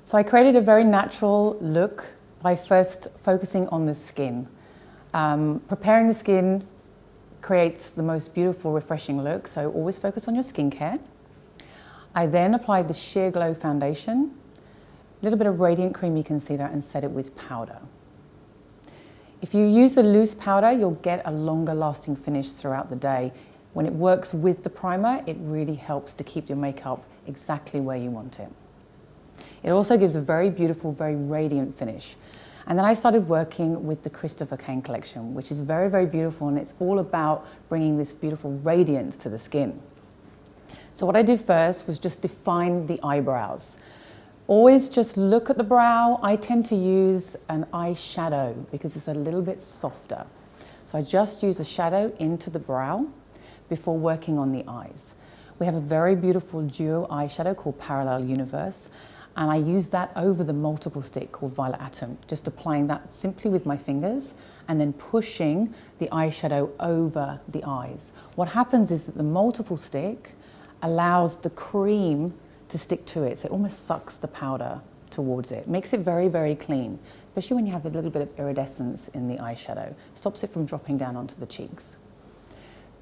So I created a very natural look by first focusing on the skin. Preparing the skin creates the most beautiful, refreshing look, so always focus on your skincare. I then applied the Sheer Glow foundation, a little bit of Radiant Creamy Concealer, and set it with powder. If you use the loose powder, you'll get a longer lasting finish throughout the day. When it works with the primer, it really helps to keep your makeup exactly where you want it. It also gives a very beautiful, very radiant finish. And then I started working with the Kane collection, which is very, very beautiful, and it's all about bringing this beautiful radiance to the skin. So what I did first was just define the eyebrows. Always just look at the brow. I tend to use an eyeshadow because it's a little bit softer. So I just use a shadow into the brow before working on the eyes. We have a very beautiful duo eyeshadow called Parallel Universe, and I use that over the multiple stick called Violet Atom, just applying that simply with my fingers and then pushing the eyeshadow over the eyes. What happens is that the multiple stick allows the cream to stick to it, so it almost sucks the powder towards it. Makes it very, very clean, especially when you have a little bit of iridescence in the eyeshadow. Stops it from dropping down onto the cheeks.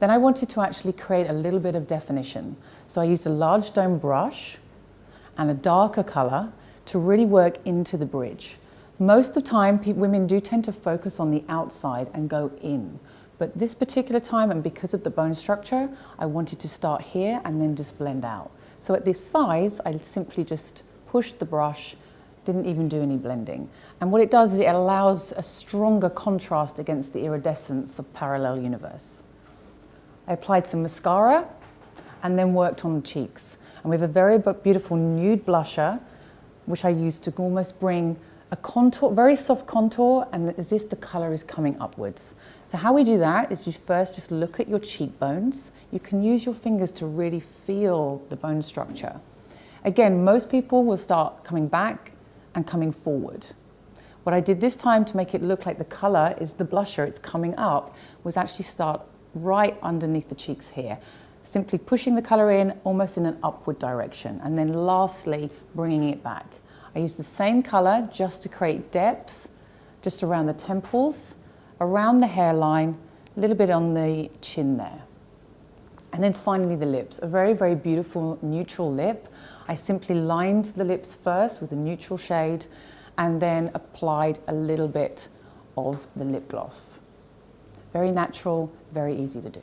Then I wanted to actually create a little bit of definition. So I used a large dome brush and a darker color to really work into the bridge. Most of the time, women do tend to focus on the outside and go in. But this particular time, and because of the bone structure, I wanted to start here and then just blend out. So at this size, I simply just pushed the brush, didn't even do any blending. And what it does is it allows a stronger contrast against the iridescence of Parallel Universe. I applied some mascara and then worked on the cheeks. And we have a very beautiful nude blusher, which I use to almost bring a contour, very soft contour, and as if the color is coming upwards. So how we do that is you first just look at your cheekbones. You can use your fingers to really feel the bone structure. Again, most people will start coming back and coming forward. What I did this time to make it look like the color is the blusher, it's coming up, was actually start right underneath the cheeks here. Simply pushing the color in almost in an upward direction, and then lastly bringing it back. I use the same color just to create depth, just around the temples, around the hairline, a little bit on the chin there. And then finally the lips, a very, very beautiful neutral lip. I simply lined the lips first with a neutral shade and then applied a little bit of the lip gloss. Very natural, very easy to do.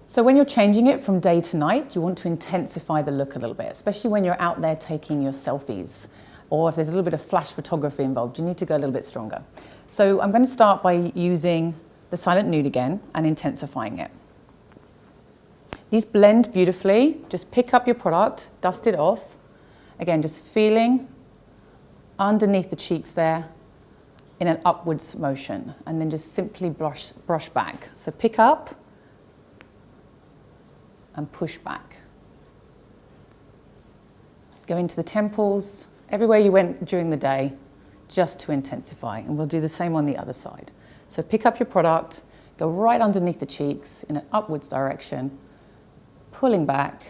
So when you're changing it from day to night, you want to intensify the look a little bit, especially when you're out there taking your selfies, or if there's a little bit of flash photography involved, you need to go a little bit stronger. So I'm going to start by using the Silent Nude again and intensifying it. These blend beautifully. Just pick up your product, dust it off. Again, just feeling underneath the cheeks there in an upwards motion, and then just simply brush back. So pick up and push back. Go into the temples, everywhere you went during the day, just to intensify. And we'll do the same on the other side. So pick up your product, go right underneath the cheeks in an upwards direction, pulling back,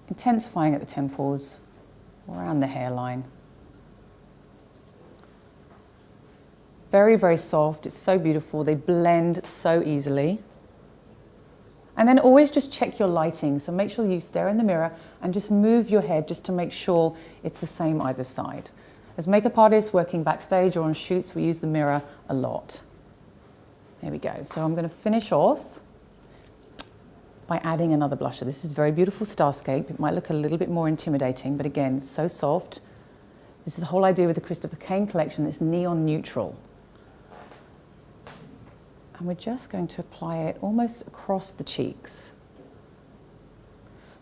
intensifying at the temples, around the hairline. Very, very soft, it's so beautiful. They blend so easily. And then always just check your lighting. So make sure you stare in the mirror and just move your head just to make sure it's the same either side. As makeup artists working backstage or on shoots, we use the mirror a lot. There we go. So I'm going to finish off by adding another blusher. This is a very beautiful Starscape. It might look a little bit more intimidating, but again, so soft. This is the whole idea with the Kane collection. It's neon neutral. And we're just going to apply it almost across the cheeks.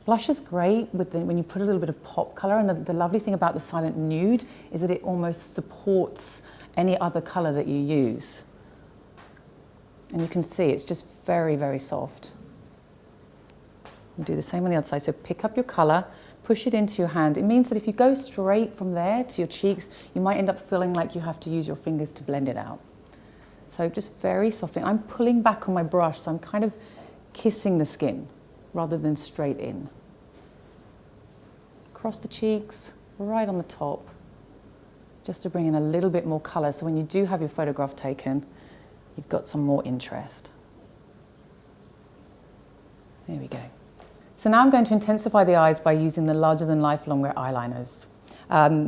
Blush is great when you put a little bit of pop color, and the lovely thing about the Silent Nude is that it almost supports any other color that you use. And you can see it's just very, very soft. We'll do the same on the other side. So pick up your color, push it into your hand. It means that if you go straight from there to your cheeks, you might end up feeling like you have to use your fingers to blend it out. So just very softly. I'm pulling back on my brush, so I'm kind of kissing the skin rather than straight in. Across the cheeks, right on the top, just to bring in a little bit more colour, so when you do have your photograph taken, you've got some more interest. There we go. So now I'm going to intensify the eyes by using the larger than life longer eyeliners.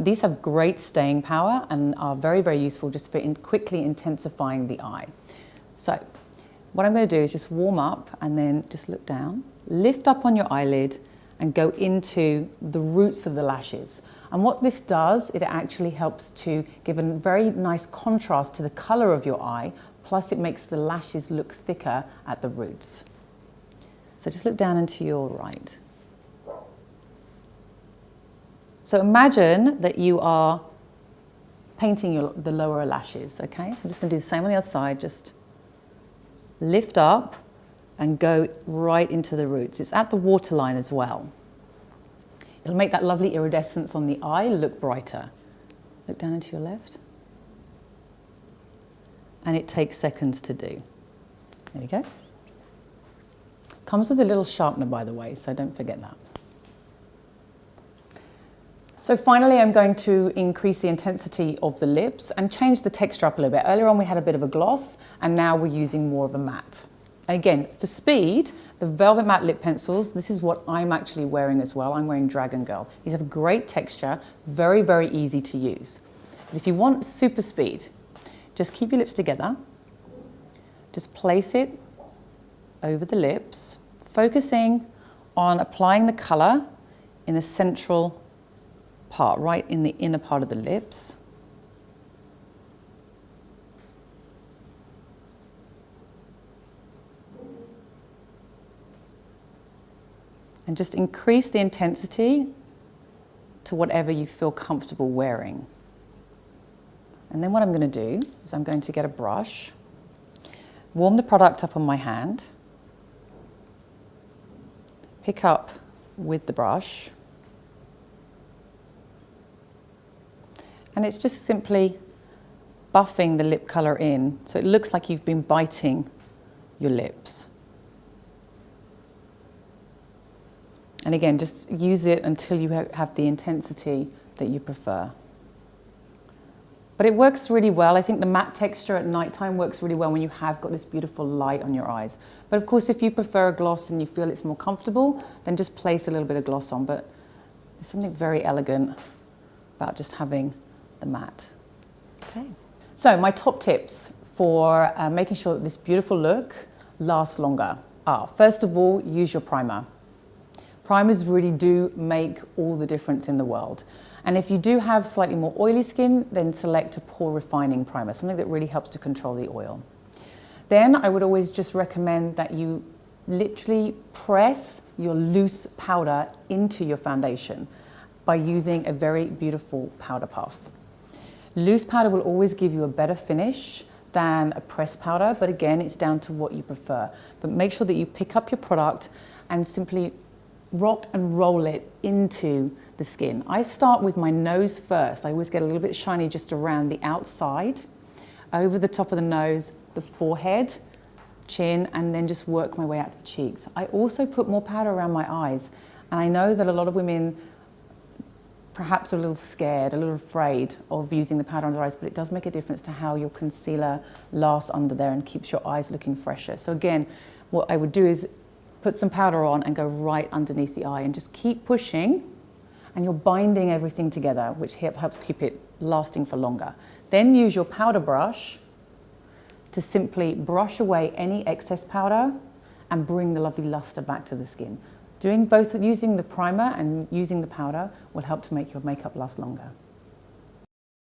These have great staying power and are very, very useful just for quickly intensifying the eye. So what I'm going to do is just warm up and then just look down, lift up on your eyelid and go into the roots of the lashes. And what this does, it actually helps to give a very nice contrast to the colour of your eye, plus it makes the lashes look thicker at the roots. So just look down and to your right. So imagine that you are painting the lower lashes, okay? So I'm just going to do the same on the other side, just lift up and go right into the roots. It's at the waterline as well. It'll make that lovely iridescence on the eye look brighter. Look down and to your left. And it takes seconds to do. There we go. Comes with a little sharpener, by the way, so don't forget that. So finally, I'm going to increase the intensity of the lips and change the texture up a little bit. Earlier on, we had a bit of a gloss, and now we're using more of a matte. And again, for speed, the Velvet Matte Lip Pencils, this is what I'm actually wearing as well. I'm wearing Dragon Girl. These have great texture, very, very easy to use. But if you want super speed, just keep your lips together. Just place it over the lips, focusing on applying the colour in the central part, right in the inner part of the lips. And just increase the intensity to whatever you feel comfortable wearing. And then what I'm going to do is I'm going to get a brush, warm the product up on my hand, pick up with the brush, and it's just simply buffing the lip colour in so it looks like you've been biting your lips. And again, just use it until you have the intensity that you prefer. But it works really well. I think the matte texture at nighttime works really well when you have got this beautiful light on your eyes. But of course, if you prefer a gloss and you feel it's more comfortable, then just place a little bit of gloss on. But there's something very elegant about just having the matte. Okay. So my top tips for making sure that this beautiful look lasts longer are, first of all, use your primer. Primers really do make all the difference in the world. And if you do have slightly more oily skin, then select a pore refining primer, something that really helps to control the oil. Then I would always just recommend that you literally press your loose powder into your foundation by using a very beautiful powder puff. Loose powder will always give you a better finish than a pressed powder, but again, it's down to what you prefer. But make sure that you pick up your product and simply rock and roll it into the skin. I start with my nose first. I always get a little bit shiny just around the outside, over the top of the nose, the forehead, chin, and then just work my way out to the cheeks. I also put more powder around my eyes, and I know that a lot of women perhaps are a little scared, a little afraid of using the powder on their eyes, but it does make a difference to how your concealer lasts under there and keeps your eyes looking fresher. So again, what I would do is put some powder on and go right underneath the eye and just keep pushing, and you're binding everything together, which helps keep it lasting for longer. Then use your powder brush to simply brush away any excess powder and bring the lovely luster back to the skin. Doing both, using the primer and using the powder, will help to make your makeup last longer.